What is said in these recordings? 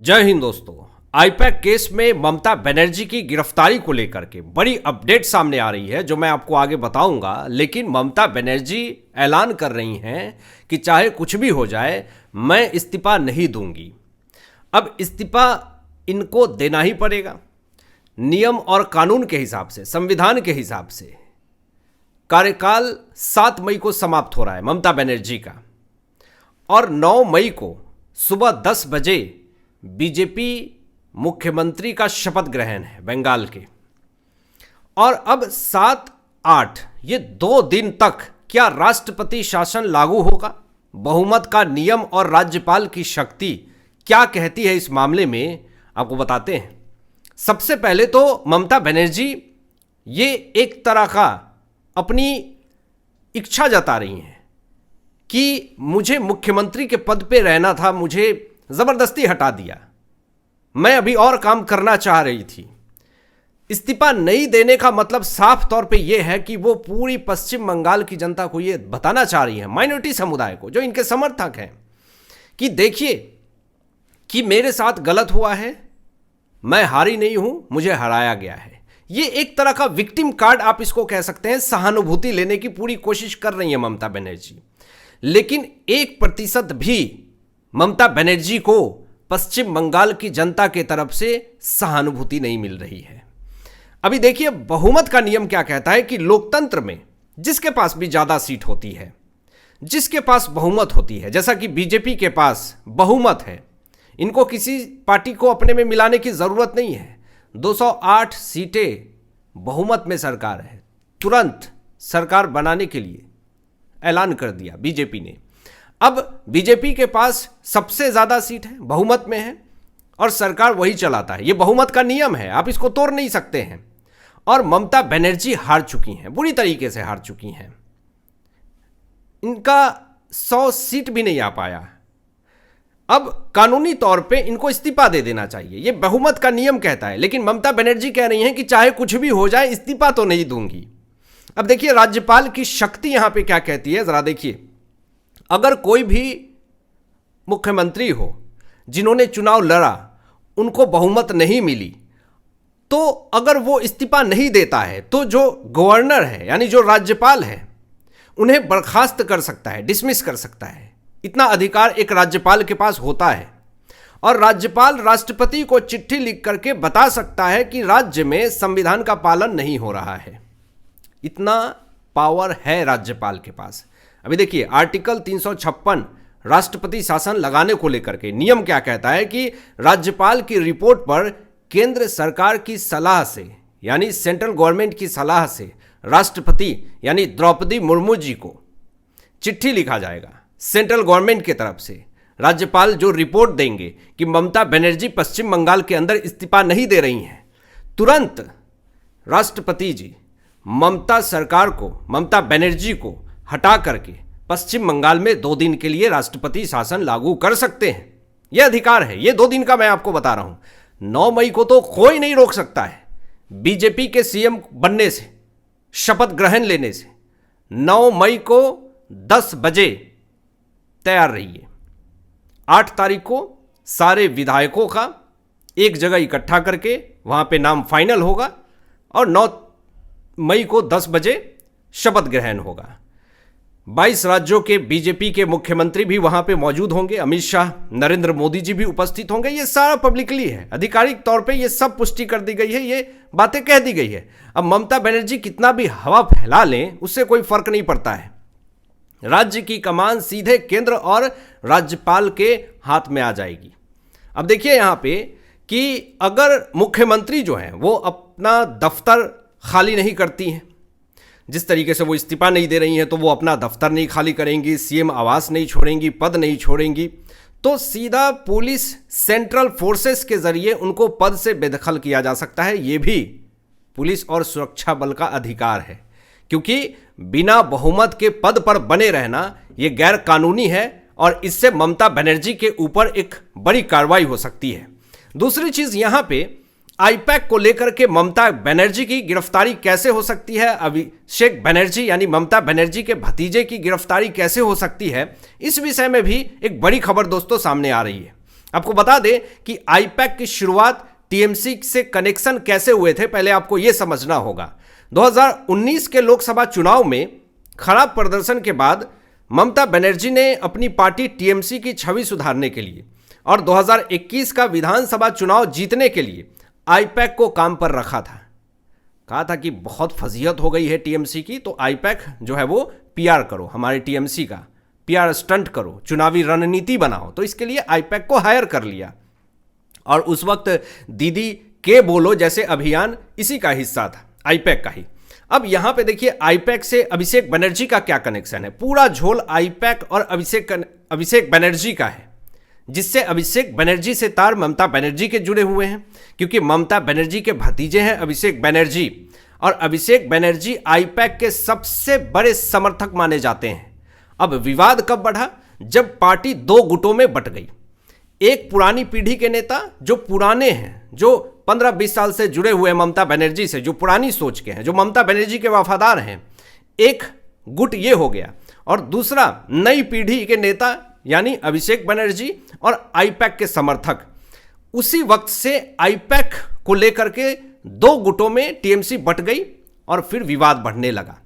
जय हिंद दोस्तों। IUPAC case में ममता बनर्जी की गिरफ्तारी को लेकर के बड़ी अपडेट सामने आ रही है जो मैं आपको आगे बताऊंगा। लेकिन ममता बनर्जी ऐलान कर रही हैं कि चाहे कुछ भी हो जाए मैं इस्तीफा नहीं दूंगी। अब इस्तीफा इनको देना ही पड़ेगा। नियम और कानून के हिसाब से, संविधान के हिसाब से कार्यकाल 7 मई को समाप्त हो रहा है ममता बनर्जी का, और 9 मई को सुबह 10 बजे बीजेपी मुख्यमंत्री का शपथ ग्रहण है बंगाल के। और अब 7-8 ये 2 दिन तक क्या राष्ट्रपति शासन लागू होगा? बहुमत का नियम और राज्यपाल की शक्ति क्या कहती है इस मामले में, आपको बताते हैं। सबसे पहले तो ममता बनर्जी ये एक तरह का अपनी इच्छा जता रही हैं कि मुझे मुख्यमंत्री के पद पे रहना था, मुझे जबरदस्ती हटा दिया, मैं अभी और काम करना चाह रही थी। इस्तीफा नहीं देने का मतलब साफ तौर पे यह है कि वो पूरी पश्चिम बंगाल की जनता को ये बताना चाह रही है, माइनॉरिटी समुदाय को जो इनके समर्थक हैं, कि देखिए कि मेरे साथ गलत हुआ है, मैं हारी नहीं हूं, मुझे हराया गया है। ये एक तरह का विक्टिम कार्ड आप इसको कह सकते हैं। सहानुभूति लेने की पूरी कोशिश कर रही है ममता बनर्जी, लेकिन 1% भी ममता बनर्जी को पश्चिम बंगाल की जनता के तरफ से सहानुभूति नहीं मिल रही है। अभी देखिए बहुमत का नियम क्या कहता है कि लोकतंत्र में जिसके पास भी ज्यादा सीट होती है, जिसके पास बहुमत होती है, जैसा कि बीजेपी के पास बहुमत है, इनको किसी पार्टी को अपने में मिलाने की जरूरत नहीं है। 208 सीटें बहुमत में सरकार है, तुरंत सरकार बनाने के लिए ऐलान कर दिया बीजेपी ने। अब बीजेपी के पास सबसे ज्यादा सीट है, बहुमत में है, और सरकार वही चलाता है। ये बहुमत का नियम है, आप इसको तोड़ नहीं सकते हैं। और ममता बनर्जी हार चुकी हैं, बुरी तरीके से हार चुकी हैं। इनका 100 सीट भी नहीं आ पाया। अब कानूनी तौर पे इनको इस्तीफा दे देना चाहिए, ये बहुमत का नियम कहता है। लेकिन ममता बनर्जी कह रही हैं कि चाहे कुछ भी हो जाए इस्तीफा तो नहीं दूंगी। अब देखिए राज्यपाल की शक्ति यहां पे क्या कहती है, जरा देखिए। अगर कोई भी मुख्यमंत्री हो जिन्होंने चुनाव लड़ा, उनको बहुमत नहीं मिली, तो अगर वो इस्तीफा नहीं देता है तो जो गवर्नर है यानी जो राज्यपाल है उन्हें बर्खास्त कर सकता है, डिसमिस कर सकता है। इतना अधिकार एक राज्यपाल के पास होता है। और राज्यपाल राष्ट्रपति को चिट्ठी लिख करके बता सकता है कि राज्य में संविधान का पालन नहीं हो रहा है। इतना पावर है राज्यपाल के पास। अभी देखिए आर्टिकल 356 राष्ट्रपति शासन लगाने को लेकर के नियम क्या कहता है कि राज्यपाल की रिपोर्ट पर केंद्र सरकार की सलाह से, यानी सेंट्रल गवर्नमेंट की सलाह से, राष्ट्रपति यानी द्रौपदी मुर्मू जी को चिट्ठी लिखा जाएगा सेंट्रल गवर्नमेंट की तरफ से। राज्यपाल जो रिपोर्ट देंगे कि ममता बनर्जी पश्चिम बंगाल के अंदर इस्तीफा नहीं दे रही हैं, तुरंत राष्ट्रपति जी ममता सरकार को, ममता बनर्जी को हटा करके पश्चिम बंगाल में 2 दिन के लिए राष्ट्रपति शासन लागू कर सकते हैं। यह अधिकार है, ये 2 दिन का मैं आपको बता रहा हूं। 9 मई को तो कोई नहीं रोक सकता है बीजेपी के सीएम बनने से, शपथ ग्रहण लेने से। 9 मई को 10 बजे तैयार रहिए। 8 तारीख को सारे विधायकों का एक जगह इकट्ठा करके वहां पे नाम फाइनल होगा, और 9 मई को 10 बजे शपथ ग्रहण होगा। 22 राज्यों के बीजेपी के मुख्यमंत्री भी वहां पे मौजूद होंगे, अमित शाह, नरेंद्र मोदी जी भी उपस्थित होंगे। ये सारा पब्लिकली है, आधिकारिक तौर पे ये सब पुष्टि कर दी गई है, ये बातें कह दी गई है। अब ममता बनर्जी कितना भी हवा फैला लें उससे कोई फर्क नहीं पड़ता है। राज्य की कमान सीधे केंद्र और राज्यपाल के हाथ में आ जाएगी। अब देखिए यहां पे कि अगर मुख्यमंत्री जो है वो अपना दफ्तर खाली नहीं करती हैं, जिस तरीके से वो इस्तीफा नहीं दे रही हैं, तो वो अपना दफ्तर नहीं खाली करेंगी, सीएम आवास नहीं छोड़ेंगी, पद नहीं छोड़ेंगी, तो सीधा पुलिस, सेंट्रल फोर्सेस के जरिए उनको पद से बेदखल किया जा सकता है। ये भी पुलिस और सुरक्षा बल का अधिकार है, क्योंकि बिना बहुमत के पद पर बने रहना ये गैर कानूनी है, और इससे ममता बनर्जी के ऊपर एक बड़ी कार्रवाई हो सकती है। दूसरी चीज यहां पे आईपैक को लेकर के ममता बनर्जी की गिरफ्तारी कैसे हो सकती है, अभिषेक बनर्जी यानी ममता बनर्जी के भतीजे की गिरफ्तारी कैसे हो सकती है, इस विषय में भी एक बड़ी खबर दोस्तों सामने आ रही है। आपको बता दें कि आईपैक की शुरुआत टीएमसी से कनेक्शन कैसे हुए थे, पहले आपको यह समझना होगा। 2019 के लोकसभा चुनाव में खराब प्रदर्शन के बाद ममता बनर्जी ने अपनी पार्टी टीएमसी की छवि सुधारने के लिए और 2021 का विधानसभा चुनाव जीतने के लिए आईपैक को काम पर रखा था। कहा था कि बहुत फजीहत हो गई है टीएमसी की, तो आईपैक जो है वो पीआर करो, हमारे टीएमसी का पीआर स्टंट करो, चुनावी रणनीति बनाओ। तो इसके लिए आईपैक को हायर कर लिया और उस वक्त दीदी के बोलो जैसे अभियान इसी का हिस्सा था, आईपैक का ही। अब यहां पे देखिए आईपैक से अभिषेक बनर्जी का क्या कनेक्शन है। पूरा झोल आईपैक और अभिषेक बनर्जी का है, जिससे अभिषेक बनर्जी से तार ममता बनर्जी के जुड़े हुए हैं, क्योंकि ममता बनर्जी के भतीजे हैं अभिषेक बनर्जी, और अभिषेक बनर्जी आईपैक के सबसे बड़े समर्थक माने जाते हैं। अब विवाद कब बढ़ा? जब पार्टी दो गुटों में बट गई। एक पुरानी पीढ़ी के नेता जो पुराने हैं, जो 15-20 साल से जुड़े हुए ममता बनर्जी से, जो पुरानी सोच के हैं, जो ममता बनर्जी के वफादार हैं, एक गुट ये हो गया। और दूसरा नई पीढ़ी के नेता यानी अभिषेक बनर्जी और आईपैक के समर्थक। उसी वक्त से आईपैक को लेकर के दो गुटों में टीएमसी बट गई और फिर विवाद बढ़ने लगा।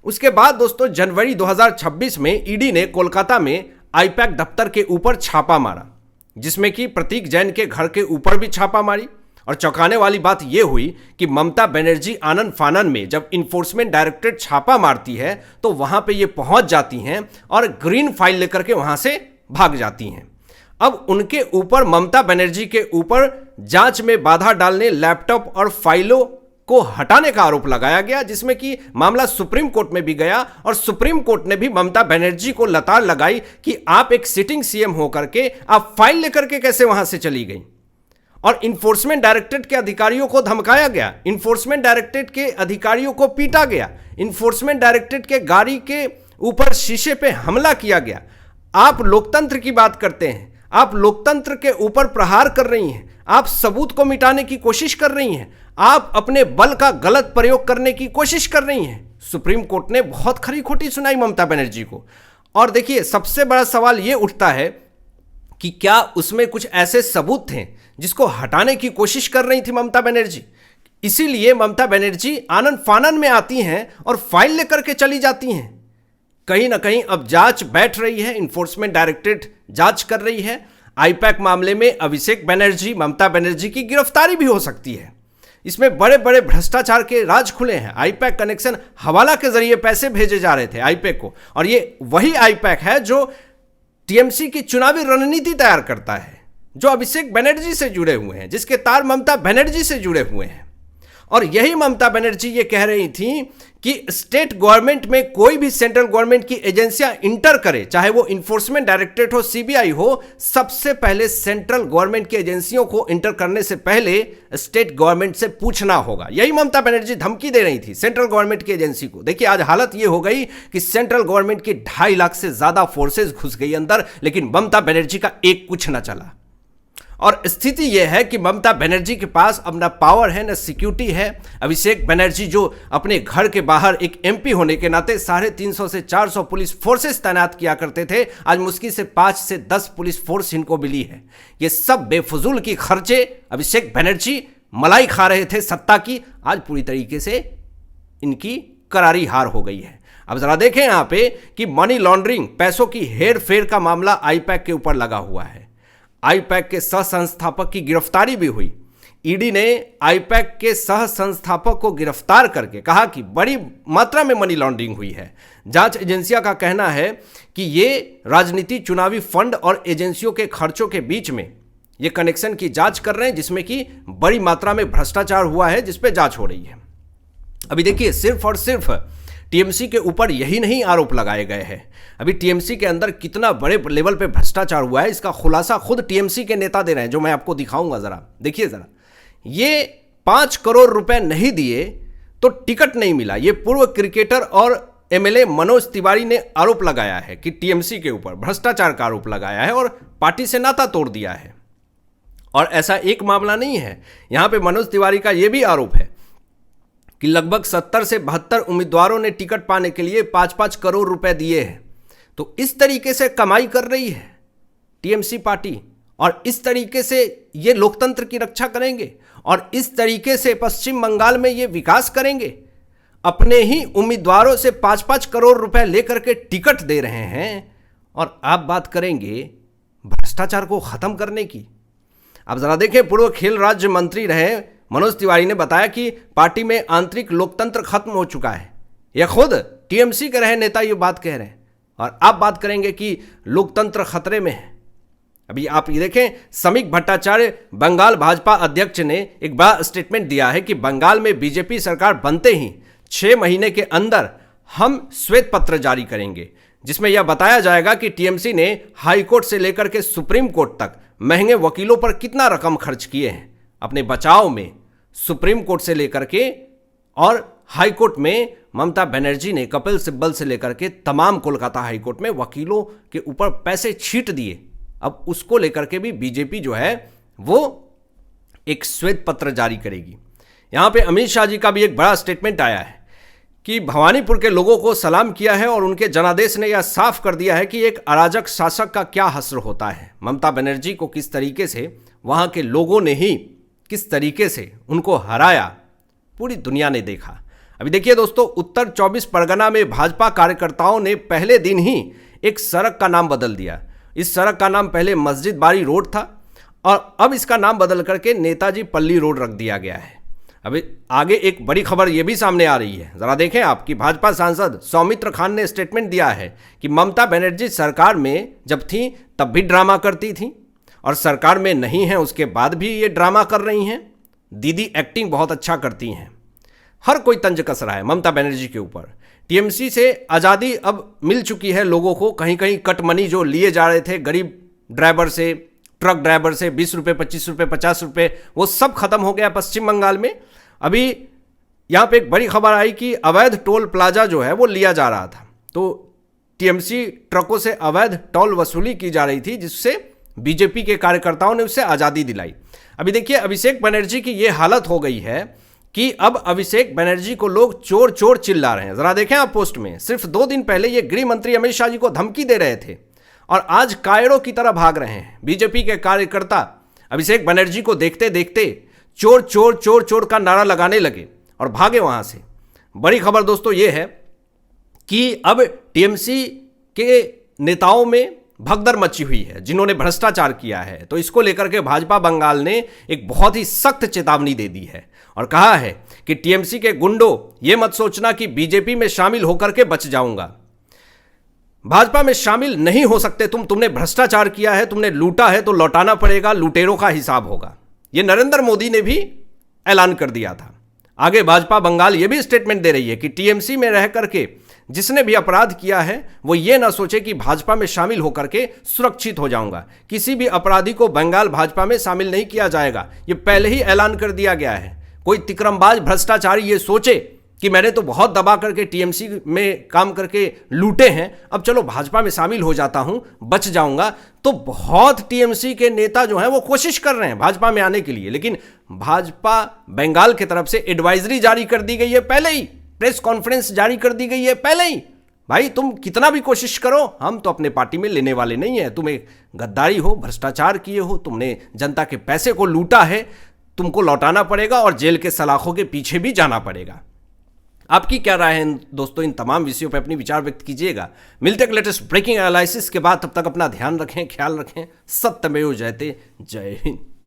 उसके बाद दोस्तों जनवरी 2026 में ईडी ने कोलकाता में आईपैक दफ्तर के ऊपर छापा मारा, जिसमें कि प्रतीक जैन के घर के ऊपर भी छापा मारी। और चौंकाने वाली बात यह हुई कि ममता बनर्जी आनन फानन में जब इन्फोर्समेंट डायरेक्टरेट छापा मारती है तो वहां पे ये पहुंच जाती हैं और ग्रीन फाइल लेकर के वहां से भाग जाती हैं। अब उनके ऊपर, ममता बनर्जी के ऊपर जांच में बाधा डालने, लैपटॉप और फाइलों को हटाने का आरोप लगाया गया, जिसमें कि मामला सुप्रीम कोर्ट में भी गया और सुप्रीम कोर्ट ने भी ममता बनर्जी को लताड़ लगाई कि आप एक सिटिंग सीएम होकर के आप फाइल लेकर के कैसे वहां से चली गई। और इन्फोर्समेंट डायरेक्टरेट के अधिकारियों को धमकाया गया, इन्फोर्समेंट डायरेक्टरेट के अधिकारियों को पीटा गया, इन्फोर्समेंट डायरेक्टरेट के गाड़ी के ऊपर शीशे पे हमला किया गया। आप लोकतंत्र की बात करते हैं, आप लोकतंत्र के ऊपर प्रहार कर रही हैं, आप सबूत को मिटाने की कोशिश कर रही हैं, आप अपने बल का गलत प्रयोग करने की कोशिश कर रही हैं। सुप्रीम कोर्ट ने बहुत खरी खोटी सुनाई ममता बनर्जी को। और देखिए सबसे बड़ा सवाल यह उठता है कि क्या उसमें कुछ ऐसे सबूत थे जिसको हटाने की कोशिश कर रही थी ममता बनर्जी। इसीलिए ममता बनर्जी आनन फानन में आती हैं और फाइल लेकर के चली जाती हैं। कहीं ना कहीं अब जांच बैठ रही है, इन्फोर्समेंट डायरेक्टरेट जांच कर रही है। आईपैक मामले में अभिषेक बनर्जी, ममता बनर्जी की गिरफ्तारी भी हो सकती है। इसमें बड़े बड़े भ्रष्टाचार के राज खुले हैं। आईपैक कनेक्शन, हवाला के जरिए पैसे भेजे जा रहे थे आईपैक को, और ये वही आईपैक है जो टीएमसी की चुनावी रणनीति तैयार करता है, जो अभिषेक बनर्जी से जुड़े हुए हैं, जिसके तार ममता बनर्जी से जुड़े हुए हैं। और यही ममता बनर्जी ये कह रही थी कि स्टेट गवर्नमेंट में कोई भी सेंट्रल गवर्नमेंट की एजेंसियां इंटर करे, चाहे वो इन्फोर्समेंट डायरेक्टरेट हो, सीबीआई हो, सबसे पहले सेंट्रल गवर्नमेंट की एजेंसियों को इंटर करने से पहले स्टेट गवर्नमेंट से पूछना होगा। यही ममता बनर्जी धमकी दे रही थी सेंट्रल गवर्नमेंट की एजेंसी को। देखिए आज हालत ये हो गई कि सेंट्रल गवर्नमेंट की 2.5 लाख से ज्यादा फोर्सेज घुस गई अंदर, लेकिन ममता बनर्जी का एक कुछ ना चला। और स्थिति यह है कि ममता बनर्जी के पास अब ना पावर है, ना सिक्योरिटी है। अभिषेक बनर्जी जो अपने घर के बाहर एक एमपी होने के नाते 350 से 400 पुलिस फोर्सेस तैनात किया करते थे, आज मुश्किल से 5 से 10 पुलिस फोर्स इनको मिली है। ये सब बेफजूल की खर्चे अभिषेक बनर्जी मलाई खा रहे थे सत्ता की, आज पूरी तरीके से इनकी करारी हार हो गई है। अब जरा देखें यहां पे कि मनी लॉन्ड्रिंग, पैसों की हेर फेर का मामला आईपैक के ऊपर लगा हुआ है। आईपैक के सह संस्थापक की गिरफ्तारी भी हुई। ईडी ने आईपैक के सह संस्थापक को गिरफ्तार करके कहा कि बड़ी मात्रा में मनी लॉन्ड्रिंग हुई है। जांच एजेंसियों का कहना है कि ये राजनीति, चुनावी फंड और एजेंसियों के खर्चों के बीच में ये कनेक्शन की जांच कर रहे हैं, जिसमें कि बड़ी मात्रा में भ्रष्टाचार हुआ है, जिस पे जांच हो रही है। अभी देखिए सिर्फ और सिर्फ टीएमसी के ऊपर यही नहीं आरोप लगाए गए हैं। अभी टीएमसी के अंदर कितना बड़े लेवल पे भ्रष्टाचार हुआ है, इसका खुलासा खुद टीएमसी के नेता दे रहे हैं, जो मैं आपको दिखाऊंगा। जरा देखिए, जरा ये 5 करोड़ रुपए नहीं दिए तो टिकट नहीं मिला। ये पूर्व क्रिकेटर और एमएलए मनोज तिवारी ने आरोप लगाया है कि टीएमसी के ऊपर भ्रष्टाचार का आरोप लगाया है और पार्टी से नाता तोड़ दिया है। और ऐसा एक मामला नहीं है, यहां पे मनोज तिवारी का यह भी आरोप है कि लगभग 70 से 72 उम्मीदवारों ने टिकट पाने के लिए 5-5 करोड़ रुपए दिए हैं। तो इस तरीके से कमाई कर रही है टीएमसी पार्टी और इस तरीके से ये लोकतंत्र की रक्षा करेंगे और इस तरीके से पश्चिम बंगाल में ये विकास करेंगे। अपने ही उम्मीदवारों से 5-5 करोड़ रुपए लेकर के टिकट दे रहे हैं और आप बात करेंगे भ्रष्टाचार को खत्म करने की। अब जरा देखें, पूर्व खेल राज्य मंत्री रहे मनोज तिवारी ने बताया कि पार्टी में आंतरिक लोकतंत्र खत्म हो चुका है। यह खुद टीएमसी के रहे नेता ये बात कह रहे हैं और आप बात करेंगे कि लोकतंत्र खतरे में है। अभी आप ये देखें, समीक भट्टाचार्य बंगाल भाजपा अध्यक्ष ने एक बड़ा स्टेटमेंट दिया है कि बंगाल में बीजेपी सरकार बनते ही 6 महीने के अंदर हम श्वेत पत्र जारी करेंगे, जिसमें यह बताया जाएगा कि टीएमसी ने हाई कोर्ट से लेकर के सुप्रीम कोर्ट तक महंगे वकीलों पर कितना रकम खर्च किए हैं अपने बचाव में। सुप्रीम कोर्ट से लेकर के और हाई कोर्ट में ममता बनर्जी ने कपिल सिब्बल से लेकर के तमाम कोलकाता हाई कोर्ट में वकीलों के ऊपर पैसे छींट दिए। अब उसको लेकर के भी बीजेपी जो है वो एक श्वेत पत्र जारी करेगी। यहां पे अमित शाह जी का भी एक बड़ा स्टेटमेंट आया है कि भवानीपुर के लोगों को सलाम किया है और उनके जनादेश ने यह साफ कर दिया है कि एक अराजक शासक का क्या हश्र होता है। ममता बनर्जी को किस तरीके से वहां के लोगों ने ही किस तरीके से उनको हराया, पूरी दुनिया ने देखा। अभी देखिए दोस्तों, उत्तर 24 परगना में भाजपा कार्यकर्ताओं ने पहले दिन ही एक सड़क का नाम बदल दिया। इस सड़क का नाम पहले मस्जिद बारी रोड था और अब इसका नाम बदल करके नेताजी पल्ली रोड रख दिया गया है। अभी आगे एक बड़ी खबर यह भी सामने आ रही है, जरा देखें आप, कि भाजपा सांसद सौमित्र खान ने स्टेटमेंट दिया है कि ममता बनर्जी सरकार में जब थी तब भी ड्रामा करती थी और सरकार में नहीं है उसके बाद भी ये ड्रामा कर रही हैं। दीदी एक्टिंग बहुत अच्छा करती हैं। हर कोई तंज कस रहा है ममता बनर्जी के ऊपर। टीएमसी से आज़ादी अब मिल चुकी है लोगों को। कहीं कहीं कट मनी जो लिए जा रहे थे गरीब ड्राइवर से, ट्रक ड्राइवर से 20 रुपये, 25 रुपये, 50 रुपये, वो सब खत्म हो गया पश्चिम बंगाल में। अभी यहाँ पे एक बड़ी खबर आई कि अवैध टोल प्लाजा जो है वो लिया जा रहा था, तो टीएमसी ट्रकों से अवैध टोल वसूली की जा रही थी, जिससे बीजेपी के कार्यकर्ताओं ने उससे आज़ादी दिलाई। अभी देखिए, अभिषेक बनर्जी की ये हालत हो गई है कि अब अभिषेक बनर्जी को लोग चोर चोर चिल्ला रहे हैं। जरा देखें आप पोस्ट में, सिर्फ 2 दिन पहले ये गृह मंत्री अमित शाह जी को धमकी दे रहे थे और आज कायरों की तरह भाग रहे हैं। बीजेपी के कार्यकर्ता अभिषेक बनर्जी को देखते देखते चोर चोर चोर चोर का नारा लगाने लगे और भागे वहां से। बड़ी खबर दोस्तों ये है कि अब टीएमसी के नेताओं में भगदड़ मची हुई है जिन्होंने भ्रष्टाचार किया है। तो इसको लेकर के भाजपा बंगाल ने एक बहुत ही सख्त चेतावनी दे दी है और कहा है कि टीएमसी के गुंडों, ये मत सोचना कि बीजेपी में शामिल होकर के बच जाऊंगा। भाजपा में शामिल नहीं हो सकते तुमने भ्रष्टाचार किया है, तुमने लूटा है तो लौटाना पड़ेगा, लुटेरों का हिसाब होगा। ये नरेंद्र मोदी ने भी ऐलान कर दिया था। आगे भाजपा बंगाल ये भी स्टेटमेंट दे रही है कि टीएमसी में रह करके जिसने भी अपराध किया है वो ये ना सोचे कि भाजपा में शामिल होकर के सुरक्षित हो जाऊंगा। किसी भी अपराधी को बंगाल भाजपा में शामिल नहीं किया जाएगा, ये पहले ही ऐलान कर दिया गया है। कोई तिकरमबाज भ्रष्टाचारी ये सोचे कि मैंने तो बहुत दबा करके टीएमसी में काम करके लूटे हैं, अब चलो भाजपा में शामिल हो जाता हूं, बच जाऊंगा, तो बहुत टीएमसी के नेता जो हैं वो कोशिश कर रहे हैं भाजपा में आने के लिए। लेकिन भाजपा बंगाल की तरफ से एडवाइजरी जारी कर दी गई है पहले ही, प्रेस कॉन्फ्रेंस जारी कर दी गई है पहले ही। भाई तुम कितना भी कोशिश करो, हम तो अपने पार्टी में लेने वाले नहीं है। तुम एक गद्दारी हो, भ्रष्टाचार किए हो, तुमने जनता के पैसे को लूटा है, तुमको लौटाना पड़ेगा और जेल के सलाखों के पीछे भी जाना पड़ेगा। आपकी क्या राय है दोस्तों? इन तमाम विषयों पर अपनी विचार व्यक्त कीजिएगा। मिलते हैं लेटेस्ट ब्रेकिंग एनालिसिस के बाद, तब तक अपना ध्यान रखें, ख्याल रखें। सत्यमेव जयते। जय हिंद।